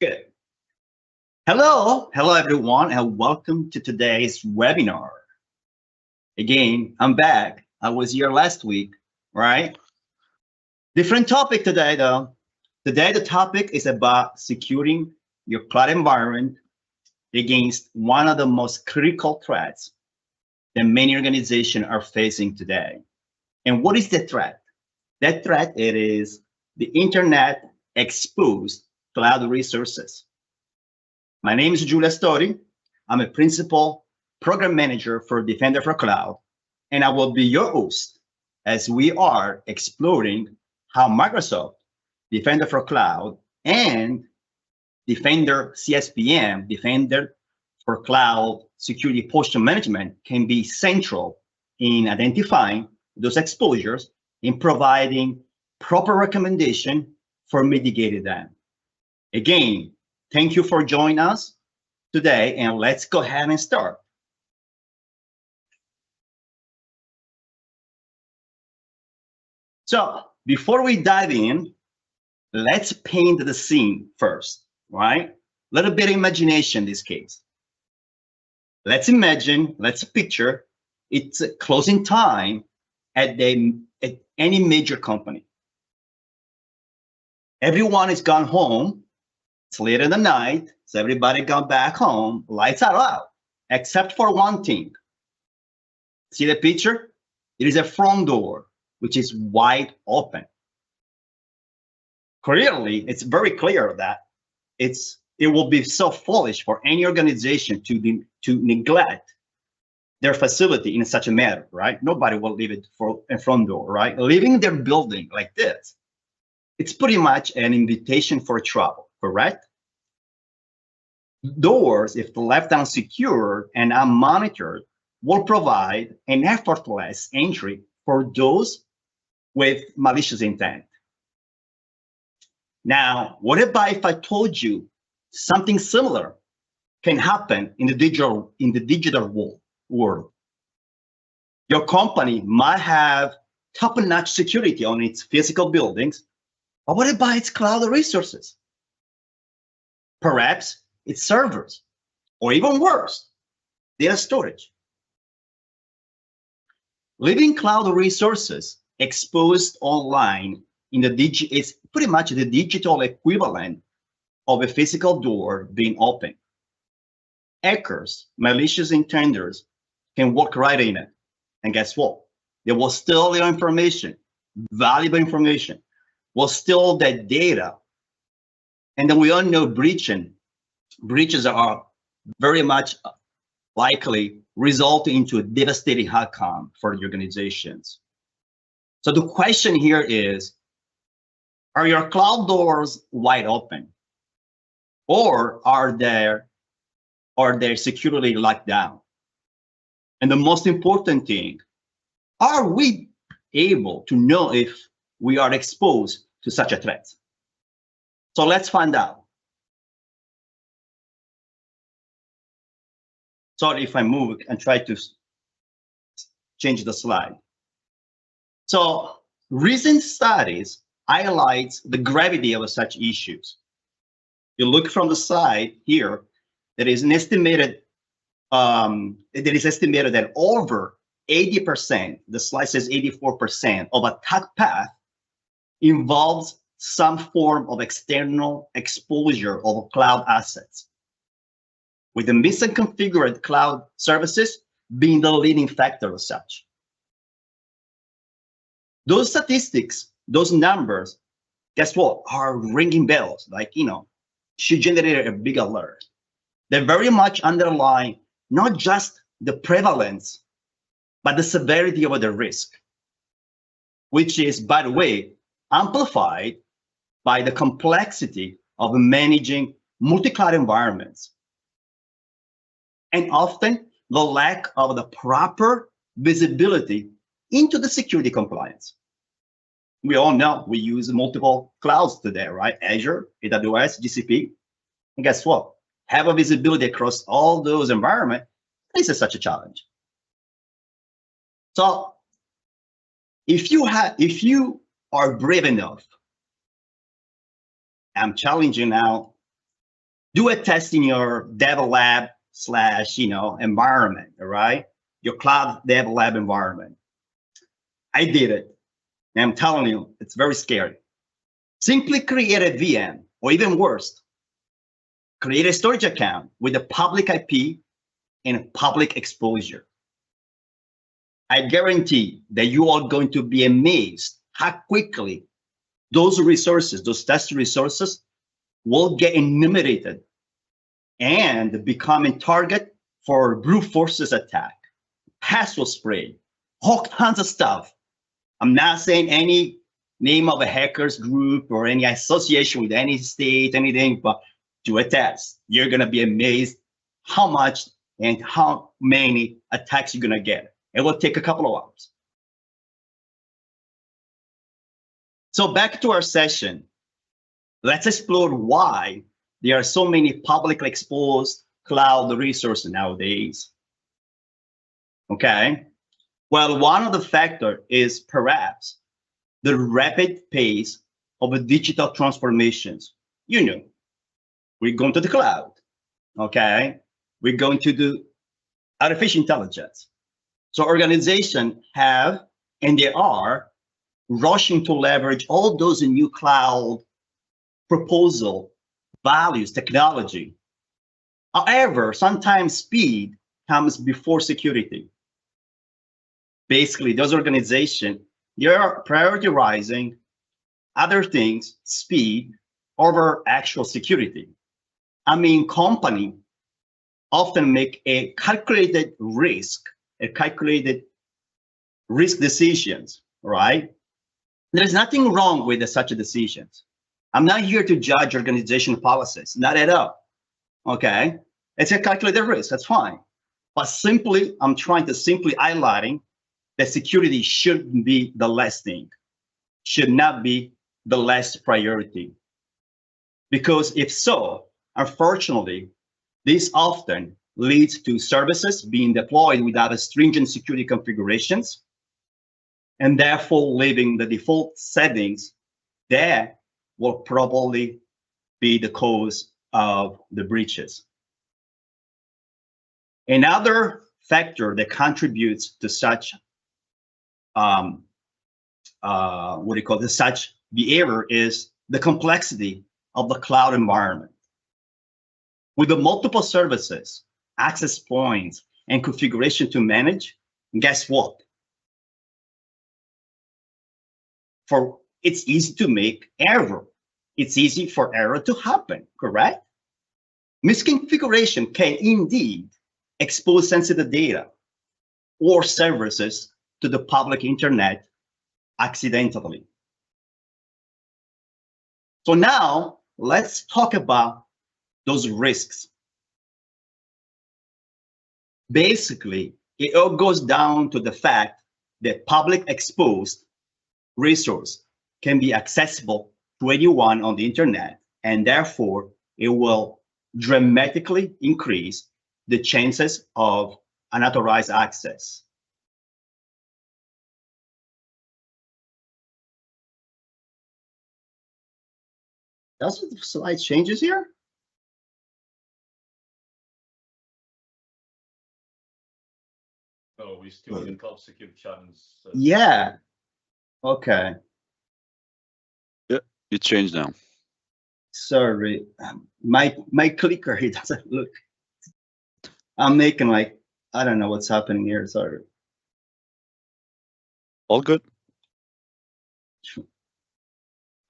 Good. Hello everyone, and welcome to today's webinar. Again, I'm back. I was here last week, right? Different topic today though. Today the topic is about securing your cloud environment against one of the most critical threats that many organizations are facing today. And what is the threat? That threat, it is the internet exposed cloud resources. My name is Giulio Astori. I'm a principal program manager for Defender for Cloud, and I will be your host as we are exploring how Microsoft Defender for Cloud and Defender CSPM, Defender for Cloud Security Posture Management, can be central in identifying those exposures and providing proper recommendation for mitigating them. Again, thank you for joining us today, and let's go ahead and start. So before we dive in, let's paint the scene first, right? Little bit of imagination in this case. Let's picture it's a closing time at any major company. Everyone is gone home. It's late in the night, so everybody gone back home. Lights are out, except for one thing. See the picture? It is a front door, which is wide open. Clearly, it's very clear that it will be so foolish for any organization to neglect their facility in such a manner, right? Nobody will leave it for a front door, right? Leaving their building like this, it's pretty much an invitation for trouble, correct? Doors, if left unsecured and unmonitored, will provide an effortless entry for those with malicious intent. Now, what about if I told you something similar can happen in the digital world? Your company might have top-notch security on its physical buildings, but what about its cloud resources? Perhaps its servers, or even worse, data storage. Leaving cloud resources exposed online is pretty much the digital equivalent of a physical door being open. Hackers, malicious intenders can walk right in it. And guess what? They will steal your information, valuable information, will steal that data. And then we all know breaches are very much likely resulting into a devastating outcome for the organizations. So the question here is, are your cloud doors wide open? Or are they securely locked down? And the most important thing, are we able to know if we are exposed to such a threat? So let's find out. Sorry if I move and try to change the slide. So recent studies highlight the gravity of such issues. You look from the side here, there is estimated that over 80%, the slide says 84% of attack path involves some form of external exposure of cloud assets, with the misconfigured cloud services being the leading factor of such. Those statistics, those numbers, guess what, are ringing bells, like, should generate a big alert. They very much underline not just the prevalence, but the severity of the risk, which is, by the way, amplified by the complexity of managing multi-cloud environments, and often the lack of the proper visibility into the security compliance. We all know we use multiple clouds today, right? Azure, AWS, GCP. And guess what? Have a visibility across all those environments. This is such a challenge. So if you are brave enough, I'm challenging now Do a test in your dev lab slash, environment, all right? Your cloud dev lab environment. I did it, and I'm telling you, it's very scary. Simply create a VM, or even worse, create a storage account with a public IP and public exposure. I guarantee that you are going to be amazed how quickly those resources, those test resources, will get eliminated and become a target for brute forces attack, password spray, all kinds of stuff. I'm not saying any name of a hackers group or any association with any state, anything, but do a test. You're gonna be amazed how much and how many attacks you're gonna get. It will take a couple of hours. So back to our session. Let's explore why there are so many publicly exposed cloud resources nowadays. Okay. Well, one of the factors is perhaps the rapid pace of digital transformations. We're going to the cloud, okay? We're going to do artificial intelligence. So organizations have, and they are, rushing to leverage all those new cloud proposal, values, technology. However, sometimes speed comes before security. Basically, those organizations, they're prioritizing other things, speed, over actual security. I mean, companies often make a calculated risk decisions, right? There's nothing wrong with such decisions. I'm not here to judge organizational policies, not at all, okay? It's a calculated risk, that's fine. But I'm trying to simply highlighting that security shouldn't be the last thing, should not be the last priority. Because if so, unfortunately, this often leads to services being deployed without stringent security configurations, and therefore leaving the default settings that will probably be the cause of the breaches. Another factor that contributes to such such behavior is the complexity of the cloud environment. With the multiple services, access points, and configuration to manage, guess what? It's easy to make error. It's easy for error to happen, correct? Misconfiguration can indeed expose sensitive data or services to the public internet accidentally. So now let's talk about those risks. Basically, it all goes down to the fact that public exposed resource can be accessible to anyone on the internet, and therefore it will dramatically increase the chances of unauthorized access. Does the slide changes here? Oh, we still in cloud security challenge. Yeah. Okay. Yeah, it changed now. Sorry, my clicker, it doesn't look. I'm making like, I don't know what's happening here. Sorry. All good.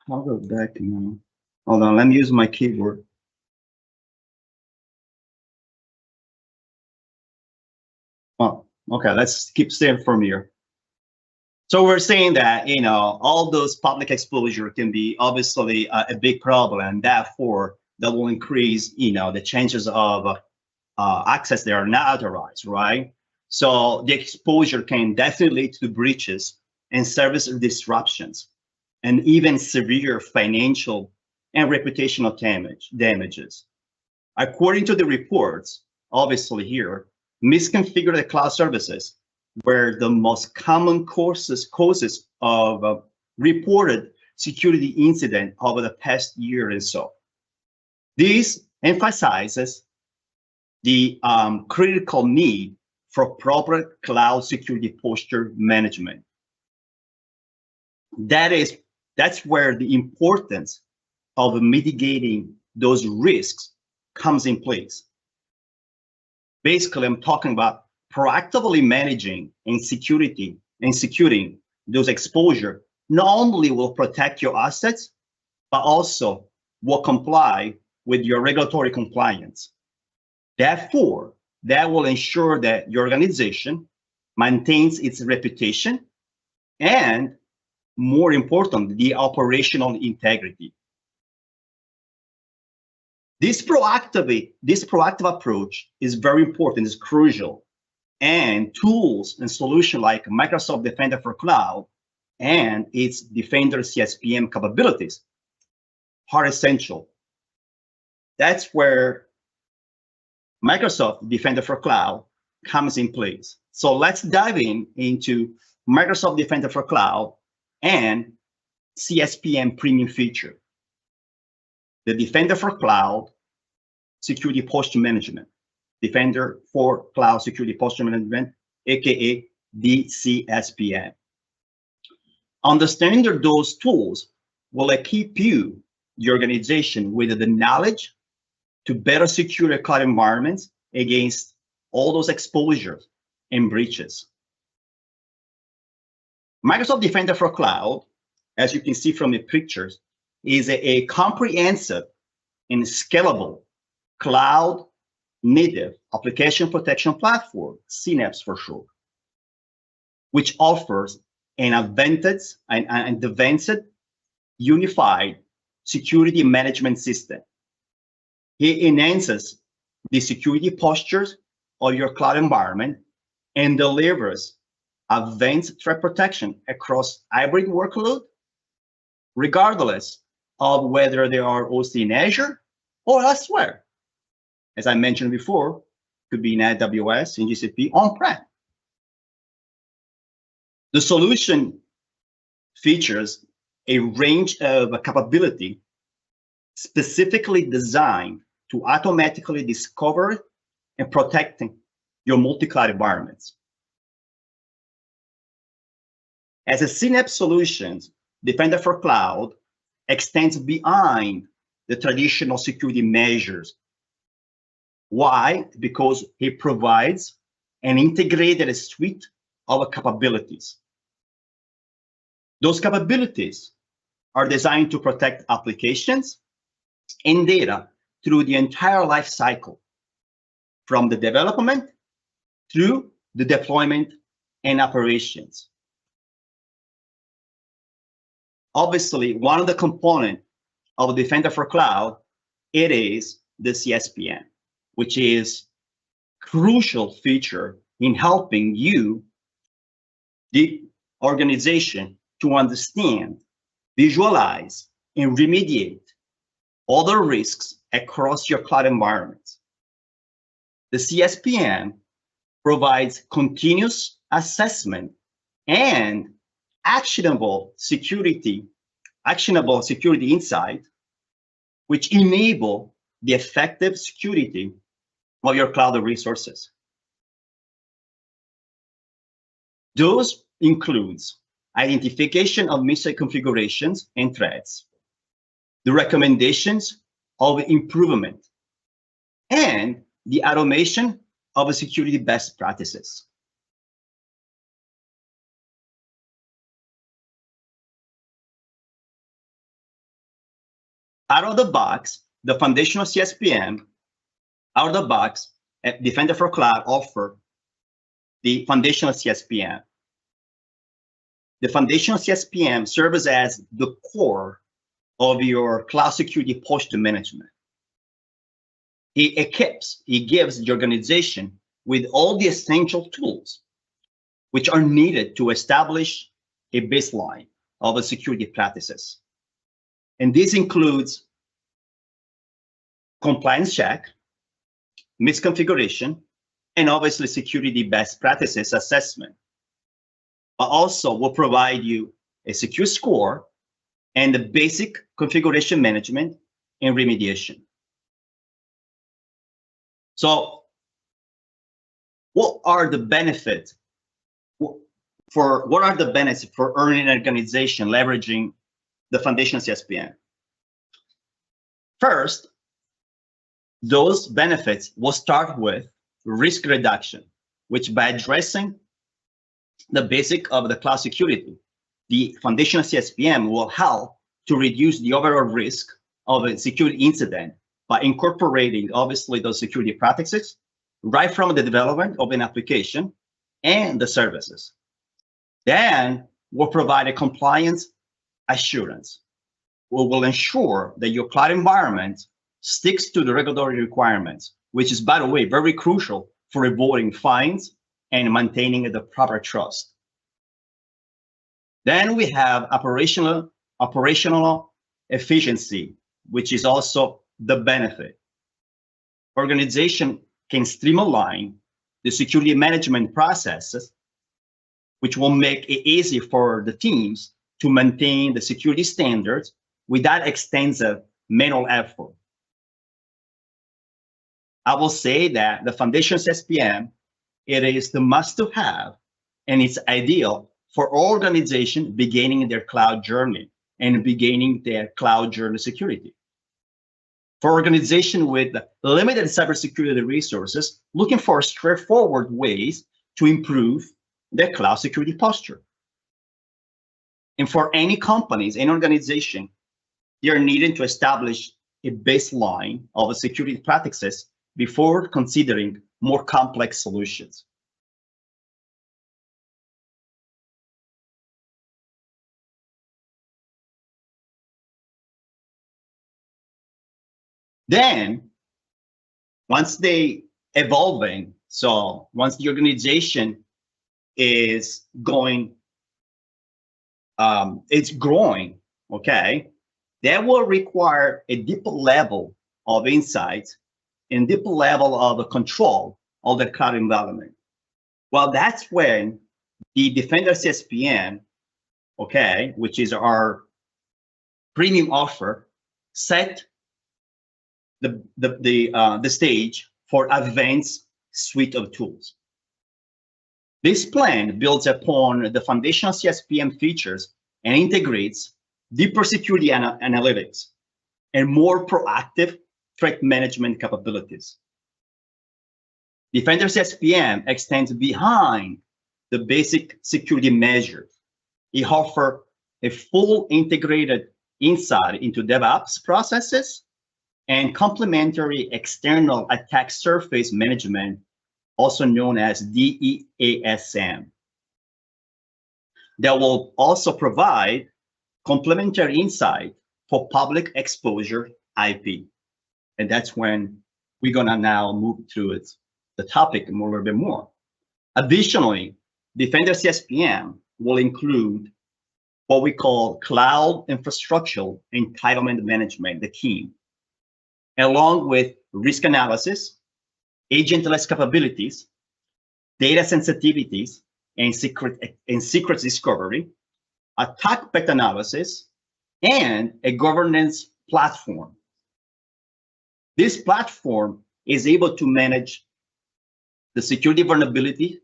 I'll go back now. Hold on, let me use my keyboard. Oh, okay, let's keep staying from here. So we're saying that, all those public exposure can be obviously a big problem, and therefore that will increase, the chances of access that are not authorized, right? So the exposure can definitely lead to breaches and service disruptions, and even severe financial and reputational damages. According to the reports, obviously here, misconfigured cloud services were the most common causes of reported security incident over the past year and so. This emphasizes the critical need for proper cloud security posture management. That's where the importance of mitigating those risks comes in place. Basically, I'm talking about proactively managing and securing those exposure not only will protect your assets, but also will comply with your regulatory compliance. Therefore, that will ensure that your organization maintains its reputation and, more important, the operational integrity. This proactive approach is very important, is crucial, and tools and solutions like Microsoft Defender for Cloud and its Defender CSPM capabilities are essential. That's where Microsoft Defender for Cloud comes in place. So let's dive into Microsoft Defender for Cloud and CSPM premium feature. The Defender for Cloud Security Posture Management. Defender for Cloud Security Posture Management, aka DCSPM. Understanding those tools will equip you, the organization, with the knowledge to better secure your cloud environments against all those exposures and breaches. Microsoft Defender for Cloud, as you can see from the pictures, is a comprehensive and scalable cloud native application protection platform, CNAPP for short, which offers an advanced unified security management system. It enhances the security postures of your cloud environment and delivers advanced threat protection across hybrid workload, regardless of whether they are hosted in Azure or elsewhere. As I mentioned before, could be in AWS, in GCP, on-prem. The solution features a range of capability specifically designed to automatically discover and protect your multi-cloud environments. As a CNAPP solution, Defender for Cloud extends beyond the traditional security measures. Why? Because it provides an integrated suite of capabilities. Those capabilities are designed to protect applications and data through the entire life cycle, from the development through the deployment and operations. Obviously, one of the components of Defender for Cloud, it is the CSPM, which is crucial feature in helping you, the organization, to understand, visualize, and remediate other risks across your cloud environments. The CSPM provides continuous assessment and actionable security insight, which enable the effective security of your cloud resources. Those includes identification of misconfigurations and threats, the recommendations of improvement, and the automation of security best practices. Out of the box, the foundational CSPM, out of the box, Defender for Cloud offer the foundational CSPM. The foundational CSPM serves as the core of your cloud security posture management. It gives the organization with all the essential tools which are needed to establish a baseline of security practices. And this includes compliance check, misconfiguration, and obviously security best practices assessment. But also will provide you a secure score and the basic configuration management and remediation. So what are the benefits for earning an organization leveraging the foundation CSPM? First, those benefits will start with risk reduction, which by addressing the basic of the cloud security, the foundational CSPM will help to reduce the overall risk of a security incident by incorporating, obviously, those security practices right from the development of an application and the services. Then we'll provide a compliance assurance. We will ensure that your cloud environment sticks to the regulatory requirements, which is, by the way, very crucial for avoiding fines and maintaining the proper trust. Then we have operational efficiency, which is also the benefit. Organization can streamline the security management processes, which will make it easy for the teams to maintain the security standards without extensive manual effort. I will say that the foundation SPM, it is the must-to-have, and it's ideal for organizations beginning their cloud journey and beginning their cloud journey security. For organizations with limited cybersecurity resources, looking for straightforward ways to improve their cloud security posture. And for any companies and organization, they are needing to establish a baseline of security practices before considering more complex solutions. Then, once they evolving, so once the organization is going, it's growing, okay, that will require a deeper level of insight and deeper level of control of the cloud environment. Well, that's when the Defender CSPM, okay, which is our premium offer, set the stage for advanced suite of tools. This plan builds upon the foundational CSPM features and integrates deeper security analytics and more proactive threat management capabilities. Defender CSPM extends behind the basic security measures. It offers a full integrated insight into DevOps processes and complementary external attack surface management, also known as DEASM. That will also provide complementary insight for public exposure IP. And that's when we're gonna now move through the topic a little bit more. Additionally, Defender CSPM will include what we call cloud infrastructure entitlement management, the KEEM, along with risk analysis, agentless capabilities, data sensitivities, and secret discovery, attack path analysis, and a governance platform. This platform is able to manage the security vulnerability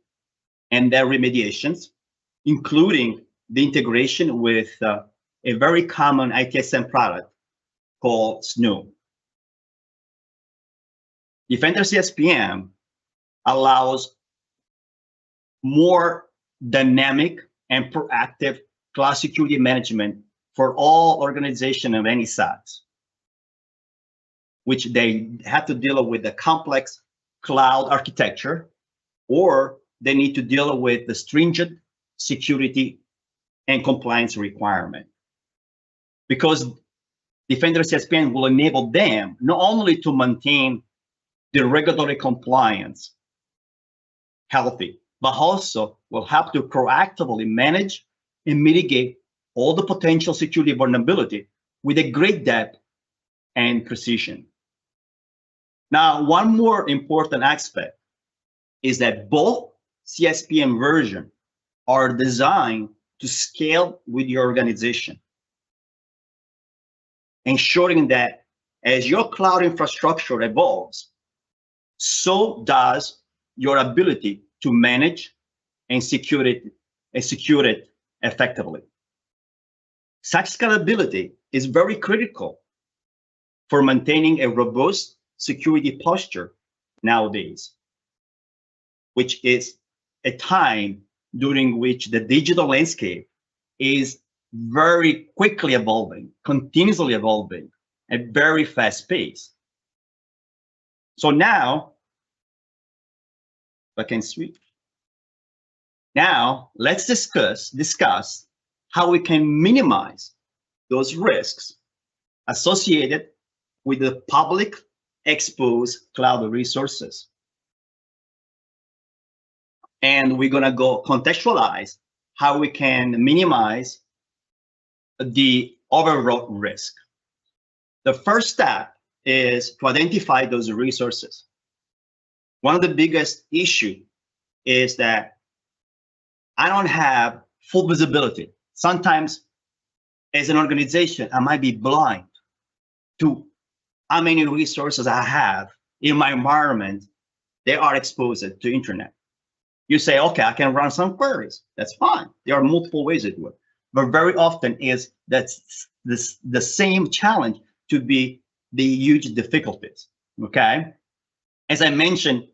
and their remediations, including the integration with a very common ITSM product called Snow. Defender CSPM allows more dynamic and proactive cloud security management for all organizations of any size, which they have to deal with the complex cloud architecture, or they need to deal with the stringent security and compliance requirement. Because Defender CSPM will enable them not only to maintain the regulatory compliance healthy, but also will help to proactively manage and mitigate all the potential security vulnerability with a great depth and precision. Now, one more important aspect is that both CSPM versions are designed to scale with your organization, ensuring that as your cloud infrastructure evolves, so does your ability to manage and secure it effectively. Such scalability is very critical for maintaining a robust security posture nowadays, which is a time during which the digital landscape is very quickly evolving, continuously evolving at very fast pace. So now, if I can switch. Now, let's discuss how we can minimize those risks associated with the public exposed cloud resources. And we're gonna go contextualize how we can minimize the overall risk. The first step is to identify those resources. One of the biggest issues is that I don't have full visibility. Sometimes as an organization, I might be blind to how many resources I have in my environment they are exposed to internet. You say, okay, I can run some queries. That's fine. There are multiple ways to do it. But very often is that's the same challenge to be the huge difficulties, okay? As I mentioned,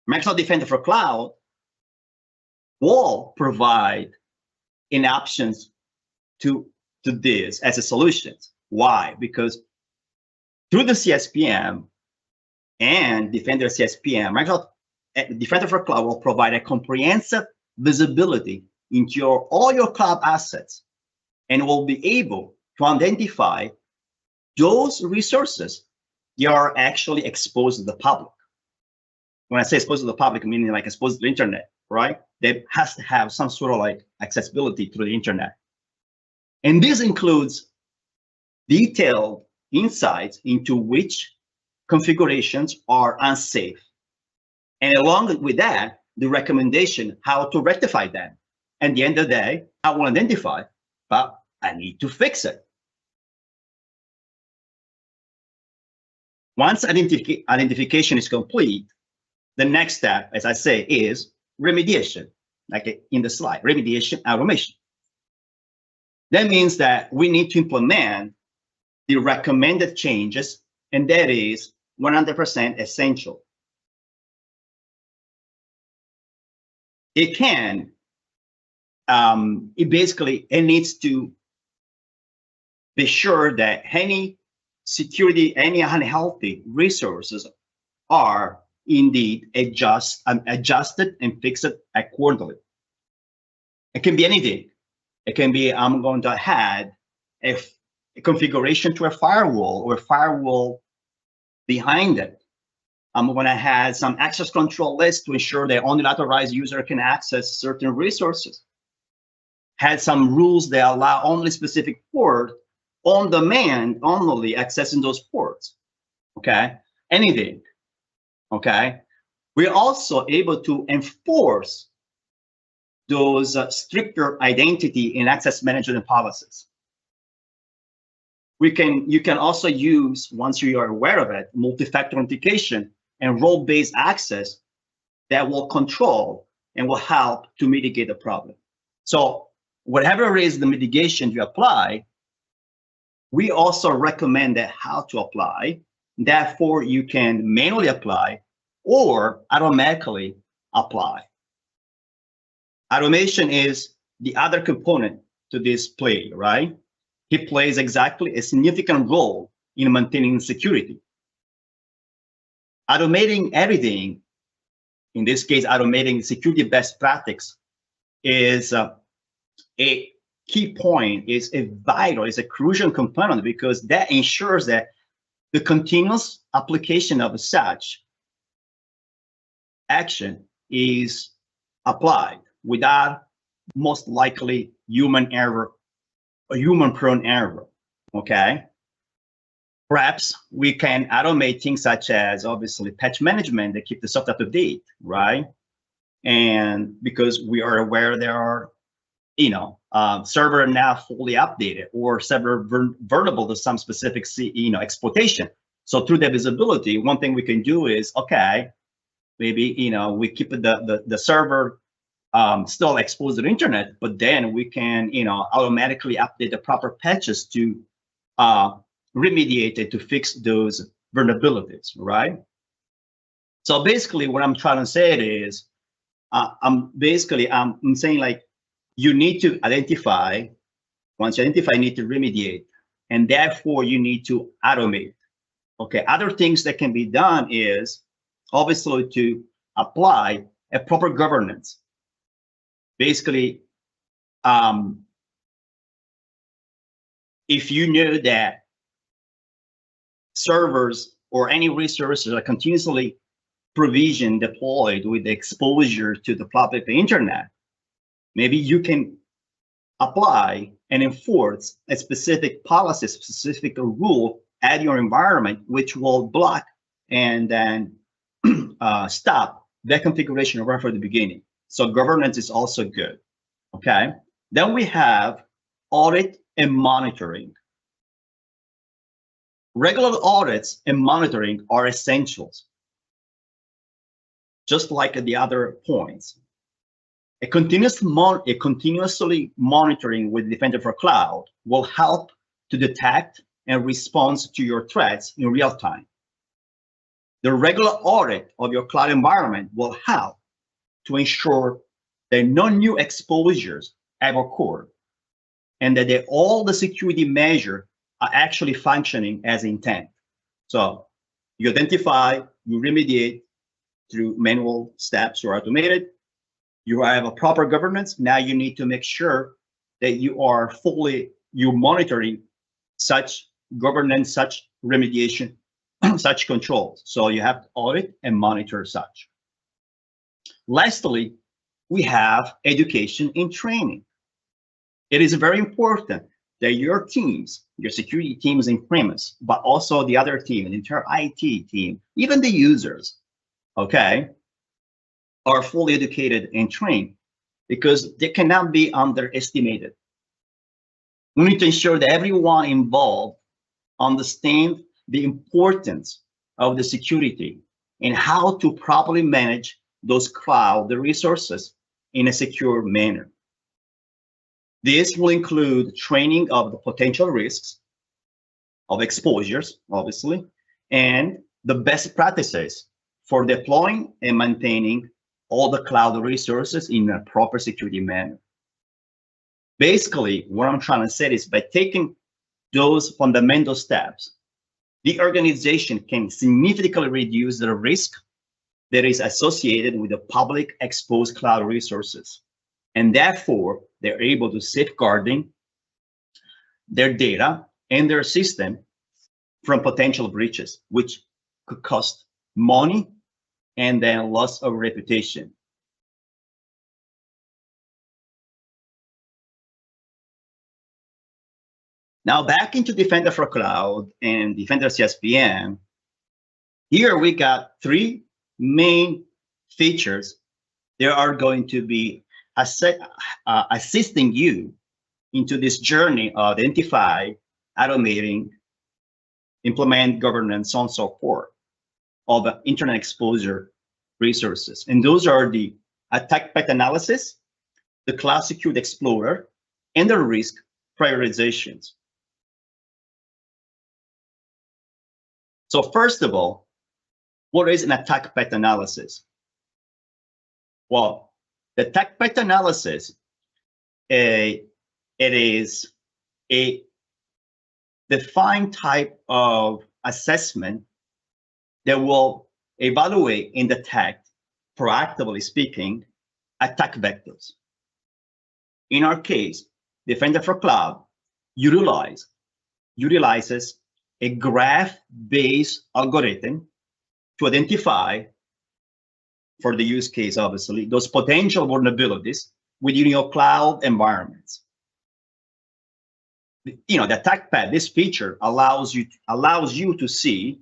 Microsoft Defender for Cloud will provide in options to this as a solution. Why? Because through the CSPM and Defender CSPM, Microsoft Defender for Cloud will provide a comprehensive visibility into all your cloud assets and will be able to identify those resources that are actually exposed to the public. When I say exposed to the public, meaning like exposed to the internet, right? They has to have some sort of like accessibility through the internet. And this includes detailed insights into which configurations are unsafe. And along with that, the recommendation how to rectify them. At the end of the day, I will identify, but I need to fix it. Once identification is complete, the next step, as I say, is remediation, like in the slide, remediation automation. That means that we need to implement the recommended changes, and that is 100% essential. It can, it needs to be sure that any security, any unhealthy resources are indeed adjusted and fixed accordingly. It can be anything. It can be, I'm going to add a configuration to a firewall or a firewall behind it. I'm going to add some access control list to ensure that only authorized user can access certain resources. Had some rules that allow only specific port on demand, only accessing those ports, okay? Anything, okay? We're also able to enforce those stricter identity and access management policies. You can also use, once you are aware of it, multi-factor authentication and role-based access that will control and will help to mitigate the problem. So whatever is the mitigation you apply, we also recommend that how to apply. Therefore, you can manually apply or automatically apply. Automation is the other component to this play, right? It plays exactly a significant role in maintaining security. Automating everything, in this case, automating security best practice, is a key point, is a vital, is a crucial component, because that ensures that the continuous application of such action is applied without most likely human error or human prone error, okay? Perhaps we can automate things such as obviously patch management that keep the software up to date, right? And because we are aware there are, server now fully updated or server vulnerable to some specific, exploitation. So through the visibility, one thing we can do is, okay, Maybe, we keep the server still exposed to the internet, but then we can, automatically update the proper patches to remediate it, to fix those vulnerabilities, right? So basically what I'm trying to say is, I'm saying, like, you need to identify. Once you identify, you need to remediate, and therefore you need to automate. Okay, other things that can be done is obviously to apply a proper governance. Basically, if you know that servers or any resources are continuously provisioned, deployed with exposure to the public internet, maybe you can apply and enforce a specific policy, specific rule at your environment, which will block and then stop that configuration right from the beginning. So governance is also good, okay? Then we have audit and monitoring. Regular audits and monitoring are essentials, just like the other points. A continuously monitoring with Defender for Cloud will help to detect and respond to your threats in real time. The regular audit of your cloud environment will help to ensure that no new exposures have occurred and that all the security measures are actually functioning as intended. So you identify, you remediate through manual steps or automated. You have a proper governance. Now you need to make sure that you're monitoring such governance, such remediation, such controls. So you have to audit and monitor such. Lastly, we have education and training. It is very important that your teams, your security teams in premise, but also the other team, the entire IT team, even the users, okay, are fully educated and trained, because they cannot be underestimated. We need to ensure that everyone involved understands the importance of the security and how to properly manage those cloud resources in a secure manner. This will include training of the potential risks of exposures, obviously, and the best practices for deploying and maintaining all the cloud resources in a proper security manner. Basically, what I'm trying to say is, by taking those fundamental steps, the organization can significantly reduce the risk that is associated with the public exposed cloud resources. And therefore, they're able to safeguarding their data and their system from potential breaches, which could cost money and then loss of reputation. Now back into Defender for Cloud and Defender CSPM. Here we got three main features that are going to be assisting you into this journey of identify, automating, implement governance, so on and so forth, of internet exposure resources. And those are the attack path analysis, the Cloud Security Explorer, and the risk prioritizations. So first of all, what is an attack path analysis? Well, the attack path analysis, it is a defined type of assessment that will evaluate and detect, proactively speaking, attack vectors. In our case, Defender for Cloud utilizes a graph-based algorithm to identify, for the use case, obviously, those potential vulnerabilities within your cloud environments. The attack path, this feature allows you to see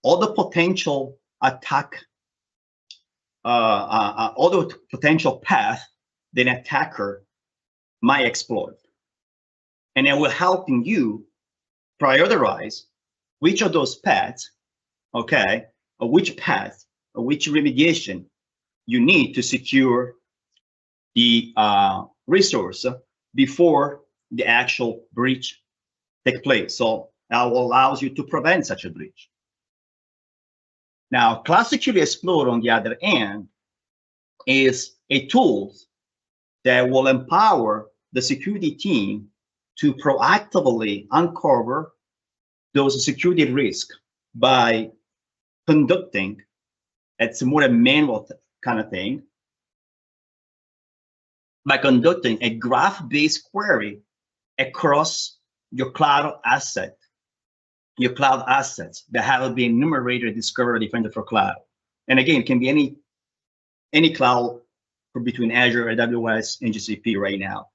all the potential attack, all the potential path that an attacker might exploit. And it will help you prioritize which of those paths, okay, or which path which remediation you need to secure the resource before the actual breach take place. So that allows you to prevent such a breach. Now, Cloud Security Explorer, on the other hand, is a tool that will empower the security team to proactively uncover those security risks by conducting, it's more a manual kind of thing, by conducting a graph-based query across your cloud assets that have been enumerated, discovered, defended for cloud. And again, it can be any cloud between Azure, AWS, and GCP right now.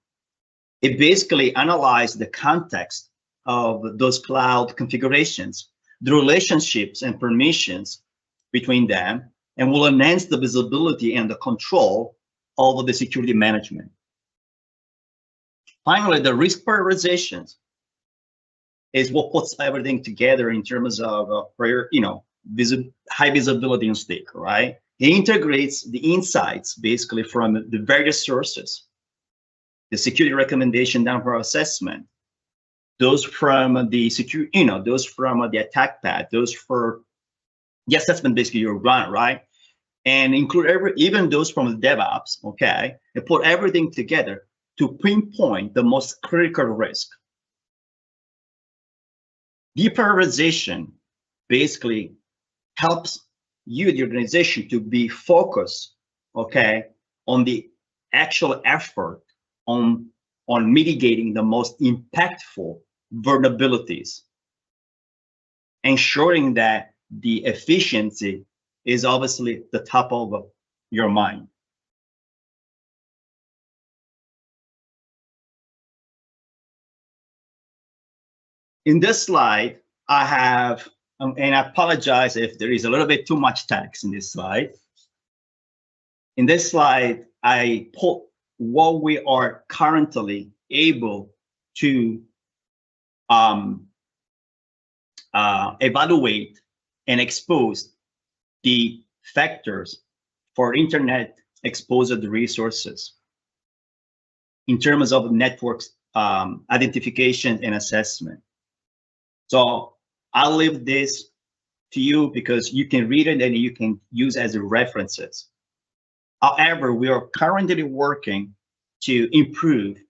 It basically analyzes the context of those cloud configurations, the relationships and permissions between them, and will enhance the visibility and the control of the security management. Finally, the risk prioritizations is what puts everything together in terms of high visibility and stake, right? It integrates the insights basically from the various sources, the security recommendation down for assessment, those from the security, those from the attack path, those for the assessment basically you run, right? And include even those from the DevOps, okay? And put everything together to pinpoint the most critical risk. Deprioritization basically helps you, the organization, to be focused, okay, on the actual effort on mitigating the most impactful vulnerabilities, ensuring that the efficiency is obviously the top of your mind. In this slide, I have, and I apologize if there is a little bit too much text in this slide. In this slide, I put what we are currently able to evaluate and expose the factors for internet exposed resources in terms of networks identification and assessment. So I'll leave this to you because you can read it and you can use as references. However, we are currently working to improve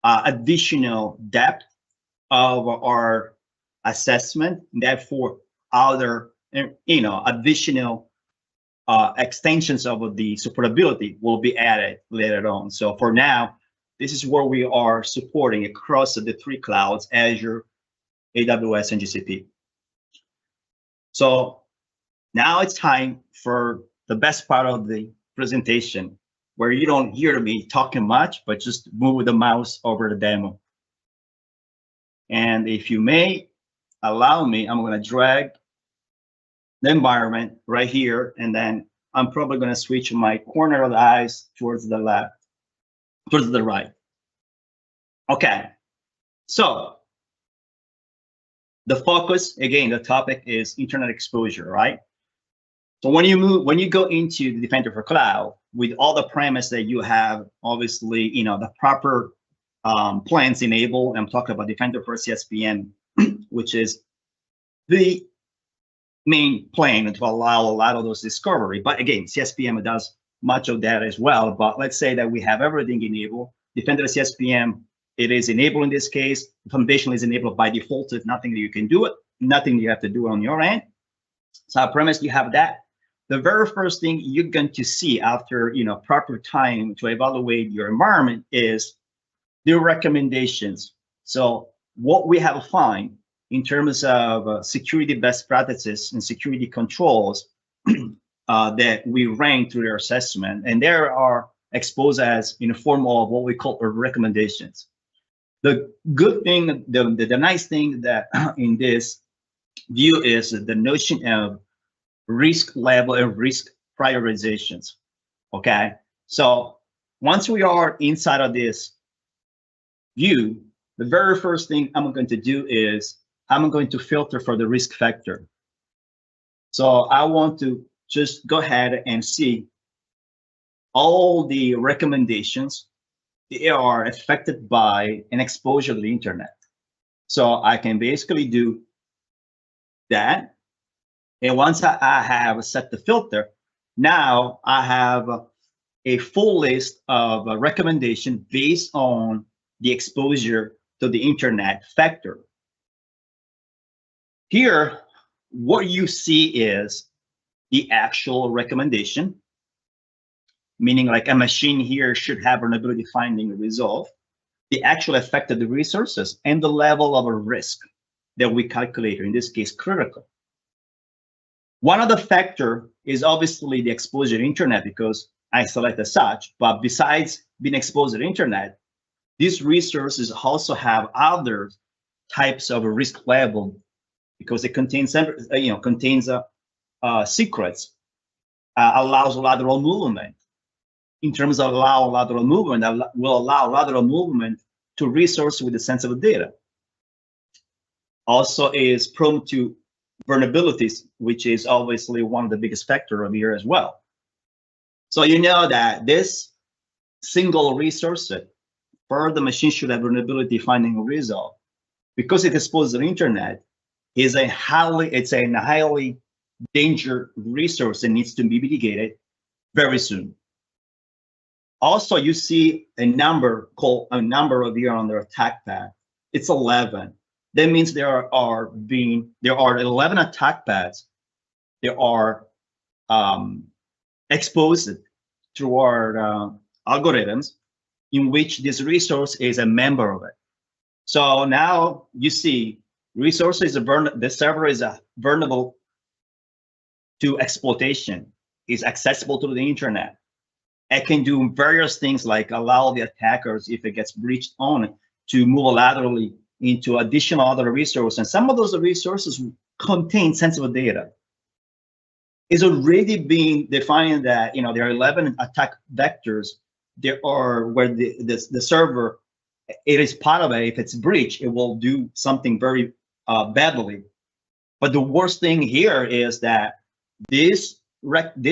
additional depth of our assessment, therefore other additional extensions of the supportability will be added later on. So for now, this is where we are supporting across the three clouds, Azure, AWS, and GCP. So now it's time for the best part of the presentation, where you don't hear me talking much, but just move the mouse over the demo. And if you may allow me, I'm going to drag the environment right here, and then I'm probably going to switch my corner of the eyes towards the left, towards the right. Okay, so the focus, again, the topic is internet exposure, right? So when you go into the Defender for Cloud with all the premise that you have, obviously, the proper plans enabled. I'm talking about Defender for CSPM, which is the main plan to allow a lot of those discovery. But again, CSPM does much of that as well. But let's say that we have everything enabled. Defender CSPM, it is enabled in this case. The foundation is enabled by default. There's nothing that you can do it, nothing you have to do on your end. So I premise you have that. The very first thing you're going to see after proper time to evaluate your environment is the recommendations. So what we have found in terms of security best practices and security controls that we rank through their assessment, and there are exposed as in the form of what we call recommendations. The good thing, the nice thing that in this view is the notion of risk level and risk prioritizations. Okay, so once we are inside of this view, the very first thing I'm going to do is I'm going to filter for the risk factor. So I want to just go ahead and see all the recommendations they are affected by an exposure to the internet. So I can basically do that. And once I have set the filter, now I have a full list of recommendation based on the exposure to the internet factor. Here, what you see is the actual recommendation, meaning like a machine here should have vulnerability finding resolved, the actual affected resources, and the level of a risk that we calculate, in this case, critical. One other factor is obviously the exposure to internet, because I select as such, but besides being exposed to the internet, these resources also have other types of risk level, because it contains, secrets, allows lateral movement. In terms of allow lateral movement, that will allow lateral movement to resource with the sensitive data. Also is prone to vulnerabilities, which is obviously one of the biggest factors of here as well. So you know that this single resource set for the machine should have vulnerability finding resolve, because it exposes the internet, is a highly dangerous resource that needs to be mitigated very soon. Also, you see a number of here on the attack path. It's 11. That means there are 11 attack paths that are exposed through our algorithms, in which this resource is a member of it. So now you see the server is vulnerable to exploitation, is accessible to the internet. It can do various things like allow the attackers, if it gets breached on, to move laterally into additional other resources. And some of those resources contain sensitive data. It's already being defined that there are 11 attack vectors. There are where the server, it is part of it. If it's breached, it will do something very badly. But the worst thing here is that this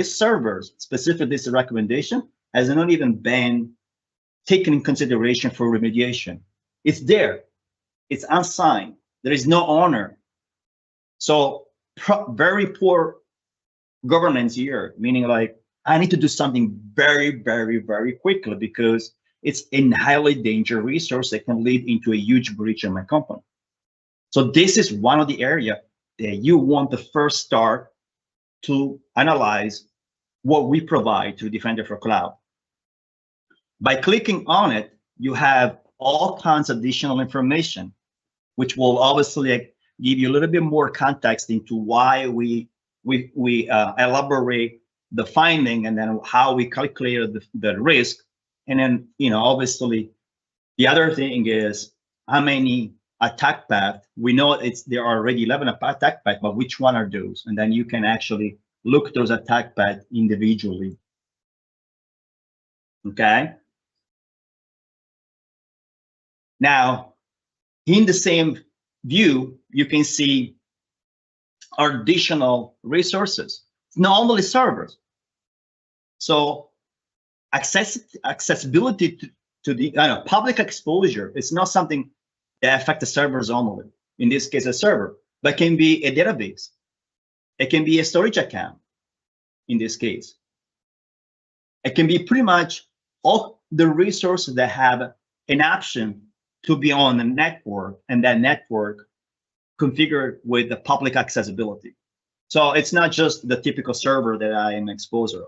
servers, specifically this recommendation, has not even been taken in consideration for remediation. It's there, it's unsigned, there is no owner. So very poor governance here, meaning like I need to do something very, very, very quickly, because it's a highly dangerous resource that can lead into a huge breach in my company. So this is one of the areas that you want to first start to analyze what we provide to Defender for Cloud. By clicking on it, you have all kinds of additional information, which will obviously give you a little bit more context into why we elaborate the finding, and then how we calculated the risk. And then, obviously, the other thing is how many attack paths. We know there are already 11 attack paths, but which one are those? And then you can actually look at those attack paths individually. Okay. Now, in the same view, you can see our additional resources. It's not only servers. So accessibility to the public exposure is not something that affects the servers only. In this case, a server, but can be a database. It can be a storage account. In this case, it can be pretty much all the resources that have an option to be on the network, and that network configured with the public accessibility. So it's not just the typical server that I am exposed to.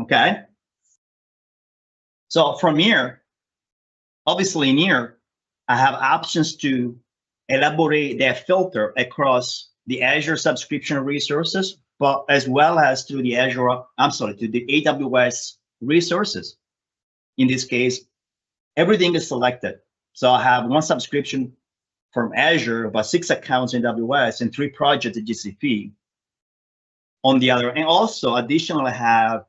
Okay. So from here, obviously in here, I have options to elaborate that filter across the Azure subscription resources, but as well as to the to the AWS resources. In this case, everything is selected. So I have one subscription from Azure, about 6 accounts in AWS, and 3 projects at GCP. On the other, and also additionally have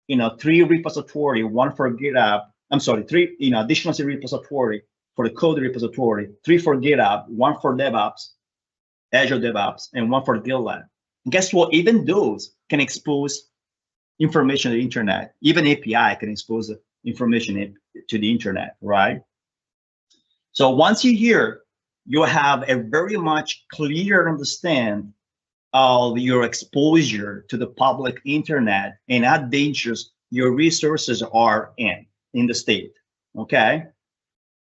3 repository, one for GitHub. 3 additional repository for the code repository, 3 for GitHub, 1 for DevOps, Azure DevOps, and 1 for GitLab. And guess what? Even those can expose information to the internet. Even API can expose information to the internet, right? So once you're here, you have a very much clear understand of your exposure to the public internet and how dangerous your resources are in the state, okay?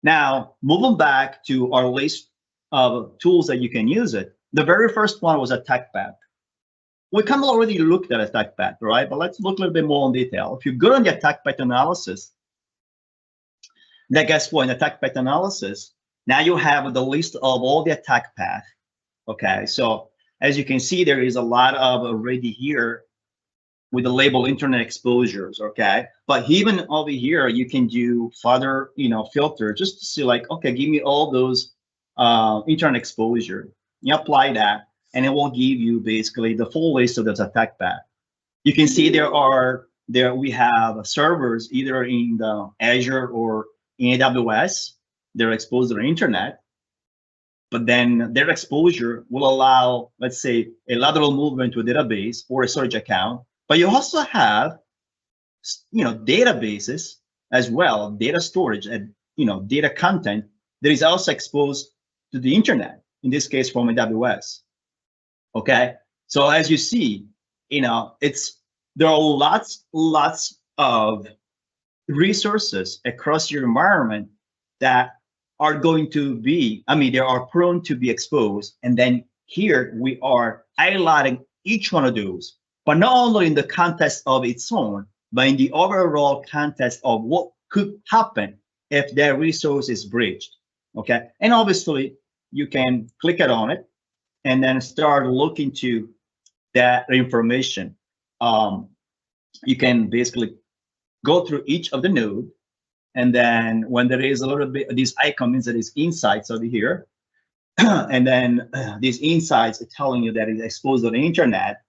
Now, moving back to our list of tools that you can use it, the very first one was attack path. We kind of already looked at attack path, right? But let's look a little bit more in detail. If you go on the attack path analysis, then guess what? In attack path analysis, now you have the list of all the attack path. Okay, so as you can see, there is a lot of already here with the label internet exposures. Okay, but even over here, you can do further, filter just to see like, okay, give me all those internet exposure. You apply that, and it will give you basically the full list of those attack path. You can see we have servers either in the Azure or in AWS. They're exposed to the internet, but then their exposure will allow, let's say, a lateral movement to a database or a storage account. But you also have, databases as well, data storage and data content that is also exposed to the internet. In this case, from AWS. Okay, so as you see, there are lots of resources across your environment that are going to be, they are prone to be exposed. And then here we are highlighting each one of those, but not only in the context of its own, but in the overall context of what could happen if that resource is breached. Okay, and obviously you can click it on it and then start looking to that information. You can basically go through each of the node, and then when there is a little bit, this icon means that it's insights over here, and then these insights are telling you that it's exposed on the internet,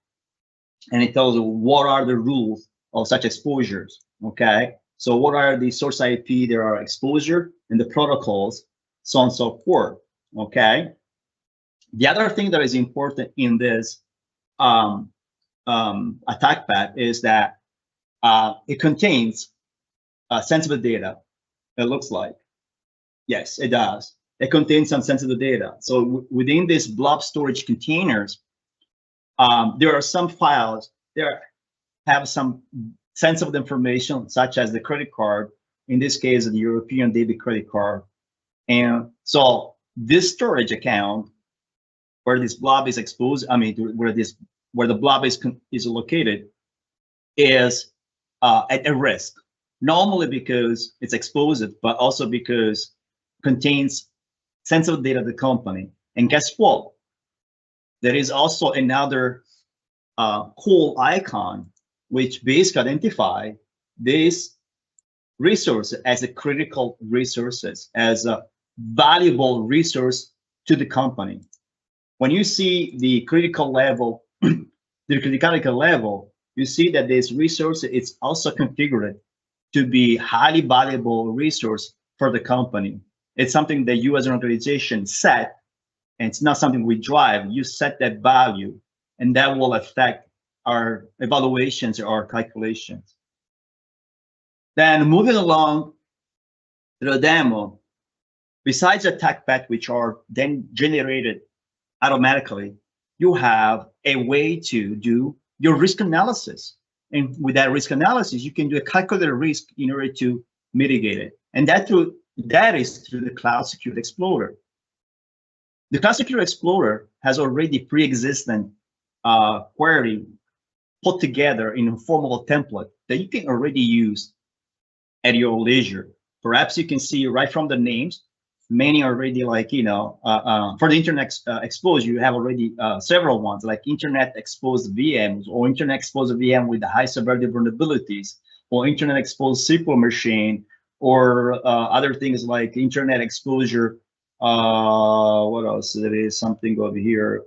and it tells you what are the rules of such exposures. Okay, so what are the source IP, there are exposure, and the protocols, so on and so forth. Okay. The other thing that is important in this attack path is that it contains sensitive data. It looks like, yes, it does. It contains some sensitive data. So within these blob storage containers, there are some files there have some sensitive information, such as the credit card. In this case, the European debit credit card. And so this storage account, where this blob is exposed, where the blob is located, is at a risk. Not only because it's exposed, but also because contains sensitive data of the company. And guess what? There is also another cool icon which basically identify this resource as a critical resources, as a valuable resource to the company. When you see the critical level, the criticality level, you see that this resource is also configured to be highly valuable resource for the company. It's something that you as an organization set, and it's not something we drive. You set that value, and that will affect our evaluations or our calculations. Then moving along to the demo, besides attack path, which are then generated automatically, you have a way to do your risk analysis. And with that risk analysis, you can do a calculated risk in order to mitigate it. And that is through the Cloud Security Explorer. The Cloud Security Explorer has already pre-existing query put together in a formal template that you can already use at your leisure. Perhaps you can see right from the names, many already, like, for the internet exposed, you have already several ones, like internet exposed VMs, or internet exposed VM with the high severity vulnerabilities, or internet exposed SQL machine, or other things like internet exposure. What else? There is something over here.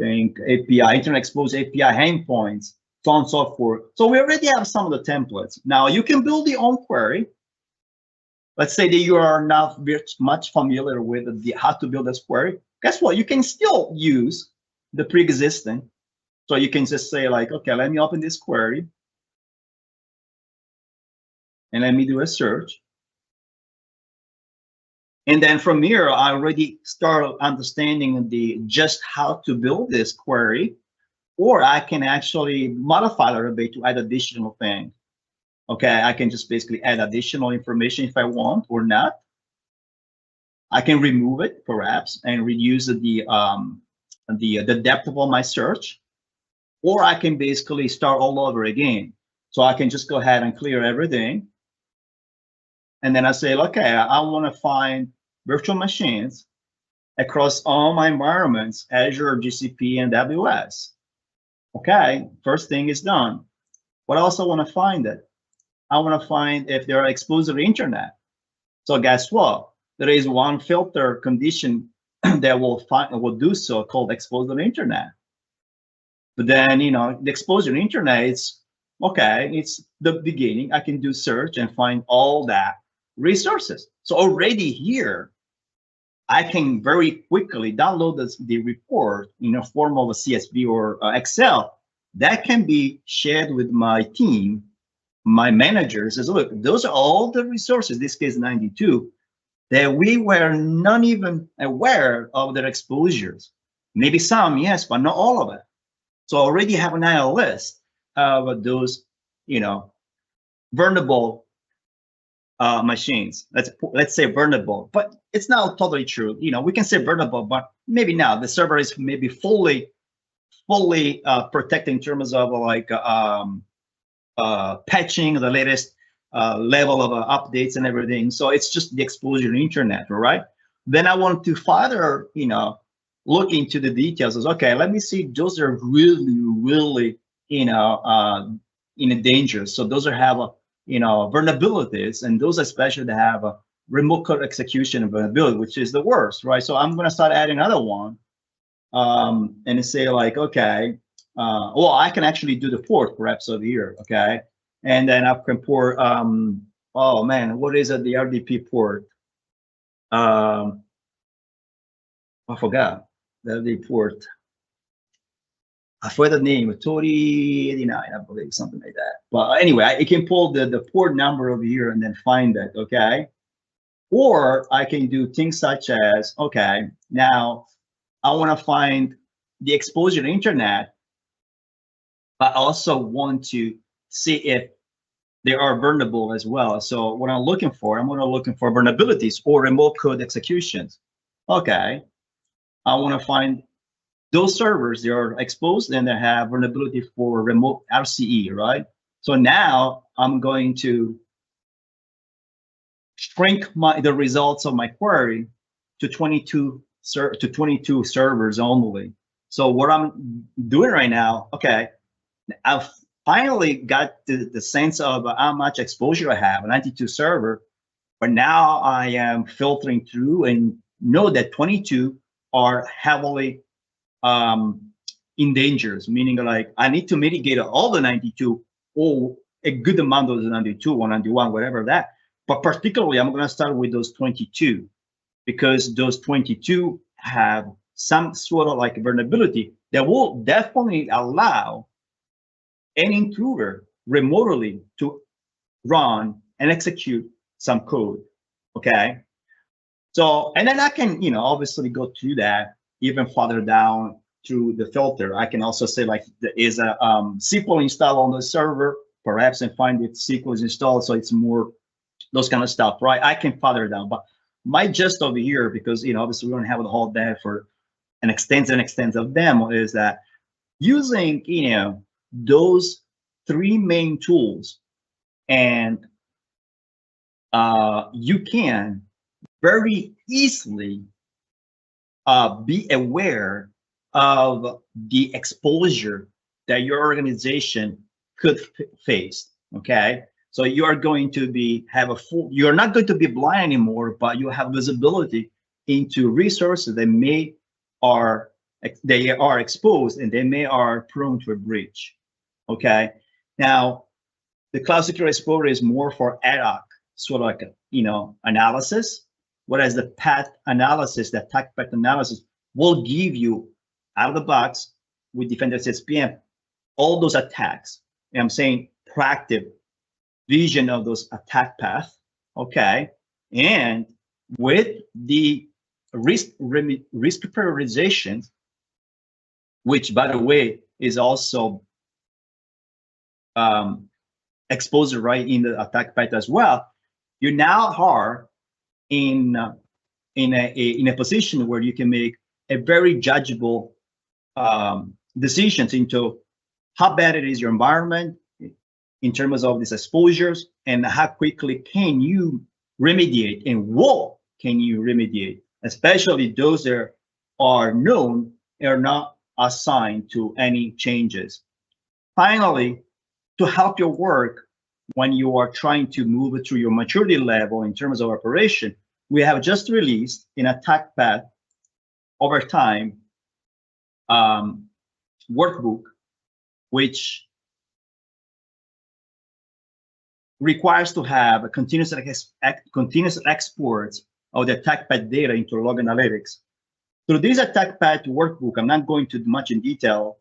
I think API, internet exposed API endpoints, so on and so forth. So we already have some of the templates. Now you can build your own query. Let's say that you are not very much familiar with how to build this query. Guess what? You can still use the pre-existing So you can just say like, okay, let me open this query and let me do a search. And then from here, I already start understanding just how to build this query, or I can actually modify a little bit to add additional things. Okay, I can just basically add additional information if I want or not. I can remove it perhaps and reduce the depth of my search, or I can basically start all over again. So I can just go ahead and clear everything. And then I say, okay, I want to find virtual machines across all my environments, Azure, GCP, and AWS. Okay, first thing is done. What else I want to find it? I want to find if they are exposed to the internet. So guess what? There is one filter condition that will do so called exposed to the internet. But then, the exposure to the internet, it's okay, it's the beginning. I can do search and find all that resources. So already here, I can very quickly download the report in a form of a CSV or Excel that can be shared with my team, my managers. As look, those are all the resources, in this case 92, that we were not even aware of their exposures. Maybe some, yes, but not all of it. So already have a list of those, vulnerable machines. Let's say vulnerable, but it's not totally true. We can say vulnerable, but maybe now the server is maybe fully protected in terms of like patching the latest level of updates and everything. So it's just the exposure to internet, right? Then I want to further, look into the details. Is okay. Let me see. Those are really, in a danger. So those are have vulnerabilities, and those especially that have a remote code execution vulnerability, which is the worst, right? So I'm gonna start adding another one, and say like, okay, well, I can actually do the port perhaps over here, okay, and then I can port. Oh man, what is it? The RDP port. I forgot the port. I forgot the name, 3089, I believe, something like that. But anyway, I can pull the port number over here and then find it, okay? Or I can do things such as, okay, now I want to find the exposure to internet, but I also want to see if they are vulnerable as well. So what I'm looking for, I'm looking for vulnerabilities or remote code executions. Okay, I want to find those servers, they are exposed and they have vulnerability for remote RCE, right? So now I'm going to shrink the results of my query to 22 servers only. So what I'm doing right now, okay, I've finally got the sense of how much exposure I have, a 92 server, but now I am filtering through and know that 22 are heavily in dangers, meaning like I need to mitigate all the 92 or a good amount of the 92, 191, whatever that. But particularly, I'm going to start with those 22 because those 22 have some sort of like vulnerability that will definitely allow an intruder remotely to run and execute some code. Okay. So, and then I can, obviously go through that even further down through the filter. I can also say like there is a SQL install on the server, perhaps, and find if SQL is installed. So it's more those kind of stuff, right? I can further down, but my gist over here, because obviously we don't have the whole day for an extensive demo, is that using those three main tools, and you can very easily be aware of the exposure that your organization could face. Okay, so you are going to you're not going to be blind anymore, but you have visibility into resources that they are exposed and they are prone to a breach. Okay, now the Cloud Security Explorer is more for ad hoc, sort of like analysis, whereas the path analysis, the attack path analysis, will give you out of the box with Defender CSPM all those attacks. And I'm saying proactive vision of those attack paths, okay? And with the risk prioritization, which by the way is also exposed right in the attack path as well, you now are in a position where you can make a very judgeable decisions into how bad it is your environment in terms of these exposures and how quickly can you remediate and what can you remediate, especially those that are known and are not assigned to any changes. Finally, to help your work when you are trying to move it through your maturity level in terms of operation, we have just released an attack path over time workbook, which requires to have a continuous exports of the attack path data into log analytics. Through this attack path workbook, I'm not going to much in detail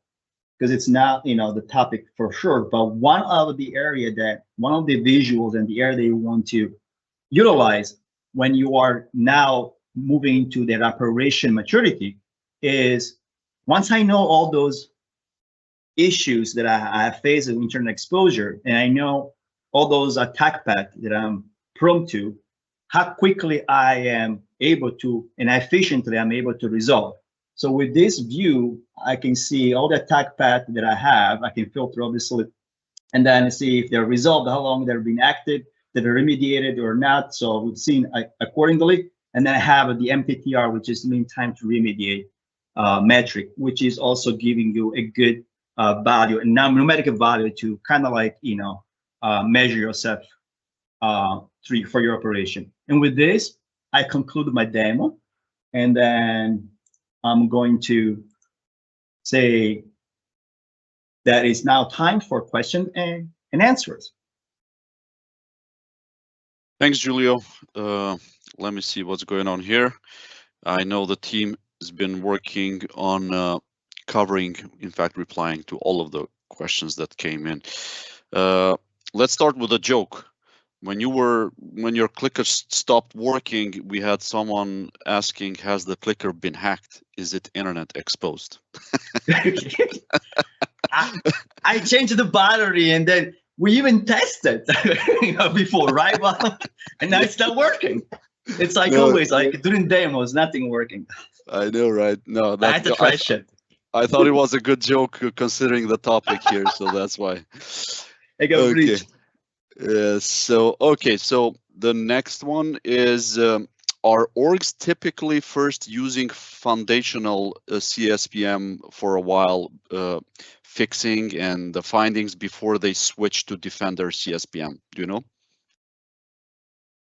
because it's not the topic for sure, but one of the visuals and the area that you want to utilize when you are now moving to that operation maturity is once I know all those issues that I have faced with internet exposure, and I know all those attack paths that I'm prone to, how quickly I am able to, and efficiently I'm able to resolve. So with this view, I can see all the attack paths that I have. I can filter obviously, and then see if they're resolved, how long they've been active, that are remediated or not. So we've seen accordingly. And then I have the MTTR, which is mean time to remediate metric, which is also giving you a good value, a numerical value to kind of like, measure yourself for your operation. And with this, I conclude my demo. And then I'm going to say that it's now time for questions and answers. Thanks, Giulio. Let me see what's going on here. I know the team has been working on covering, in fact, replying to all of the questions that came in. Let's start with a joke. When your clicker stopped working, we had someone asking, has the clicker been hacked? Is it internet exposed? I changed the battery and then we even tested before, right? And now it's not working. It's like always, like during demos, nothing working. I know, right? No, I had to trash it. I thought it was a good joke considering the topic here, so that's why. I got breached. So the next one is, are orgs typically first using foundational CSPM for a while, fixing and the findings before they switch to Defender CSPM? Do you know?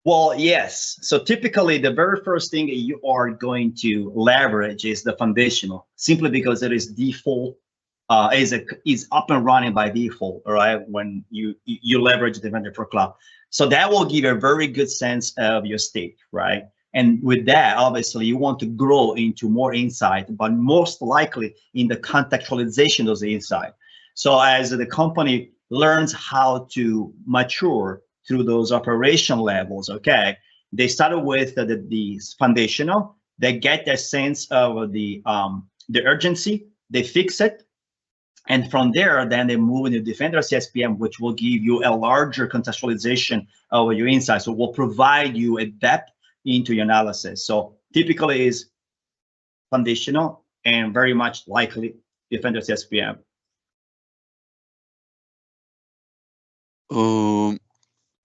Well, yes. So typically the very first thing you are going to leverage is the foundational, simply because it is default, is up and running by default, all right, when you leverage Defender for Cloud. So that will give you a very good sense of your state, right? And with that, obviously, you want to grow into more insight, but most likely in the contextualization of the insight. So as the company learns how to mature through those operation levels, okay, they started with the foundational, they get that sense of the urgency, they fix it, and from there, then they move into Defender CSPM, which will give you a larger contextualization of your insights. So will provide you a depth into your analysis. So typically is foundational and very much likely Defender CSPM.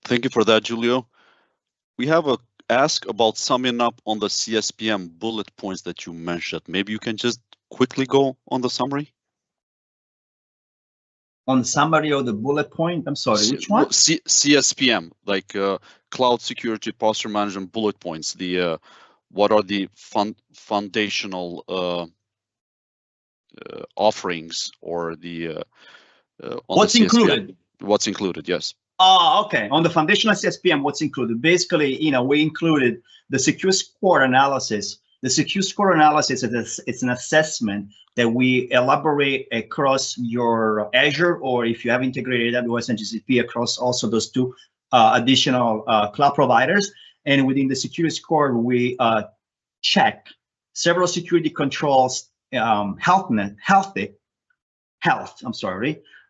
Thank you for that, Giulio. We have a ask about summing up on the CSPM bullet points that you mentioned. Maybe you can just quickly go on the summary. On the summary of the bullet point, I'm sorry, which one? CSPM, like cloud security posture management bullet points. The what are the foundational offerings or the what's the included? What's included? Yes. Oh, okay. On the foundational CSPM, what's included? Basically, we included the secure score analysis The secure score analysis it's an assessment that we elaborate across your Azure, or if you have integrated AWS and GCP across also those two additional cloud providers. And within the security score, we check several security controls, health.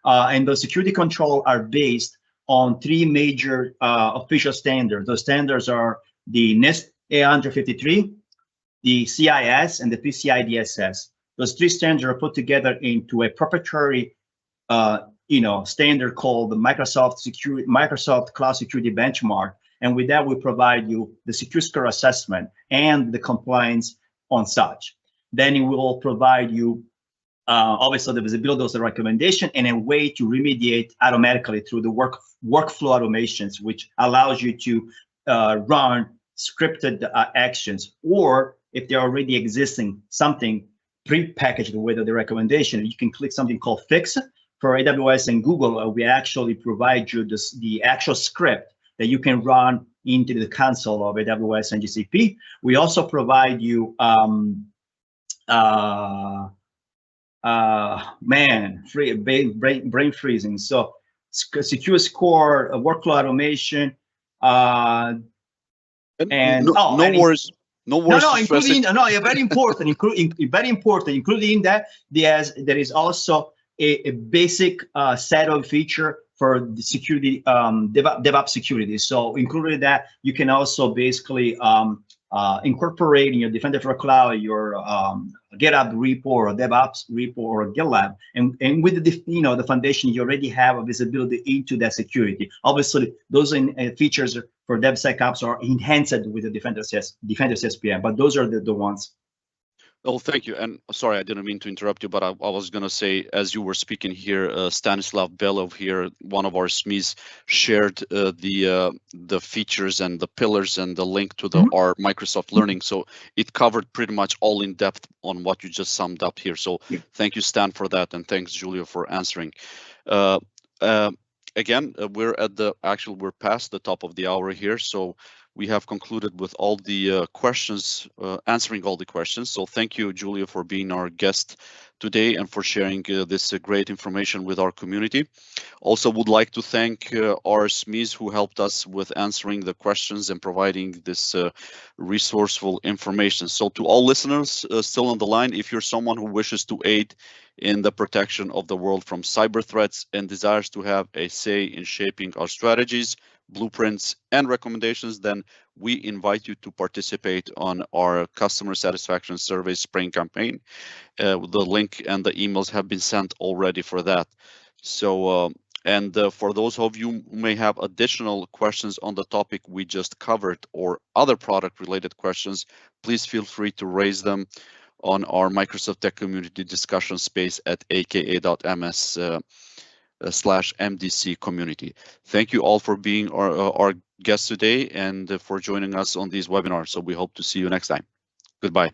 And those security control are based on three major official standards. Those standards are the NIST A153, the CIS, and the PCI DSS. Those three standards are put together into a proprietary standard called the Microsoft Cloud Security Benchmark. And with that, we provide you the secure score assessment and the compliance on such. Then it will provide you obviously the visibility of the recommendation and a way to remediate automatically through the workflow automations, which allows you to run scripted actions, or if they're already existing, something pre-packaged with the recommendation, you can click something called fix. For AWS and Google, we actually provide you the actual script that you can run into the console of AWS and GCP. We also provide you brain freezing. So secure score, workflow automation, worries. No, including very important, including that there is also a basic set of feature for the security, DevOps security. So included that, you can also basically incorporate in your Defender for Cloud your GitHub repo or DevOps repo or GitLab, and with the foundation, you already have a visibility into that security. Obviously, those features for DevSecOps are enhanced with the Defender CSPM, but those are the ones. Oh, thank you. And sorry, I didn't mean to interrupt you, but I was going to say, as you were speaking here, Stanislav Belov here, one of our SMEs, shared the features and the pillars and the link to our Microsoft Learning. So it covered pretty much all in depth on what you just summed up here. So thank you, Stan, for that. And thanks, Giulio, for answering. Again, we're past the top of the hour here. So we have concluded with all the questions, answering all the questions. So thank you, Giulio, for being our guest today and for sharing this great information with our community. Also would like to thank our SMEs who helped us with answering the questions and providing this resourceful information. So to all listeners still on the line, if you're someone who wishes to aid in the protection of the world from cyber threats and desires to have a say in shaping our strategies, blueprints, and recommendations, then we invite you to participate on our customer satisfaction survey spring campaign. The link and the emails have been sent already for that. So, for those of you who may have additional questions on the topic we just covered or other product related questions, please feel free to raise them on our Microsoft Tech Community discussion space at aka.ms/MDC community. Thank you all for being our guests today and for joining us on these webinars. So we hope to see you next time. Goodbye.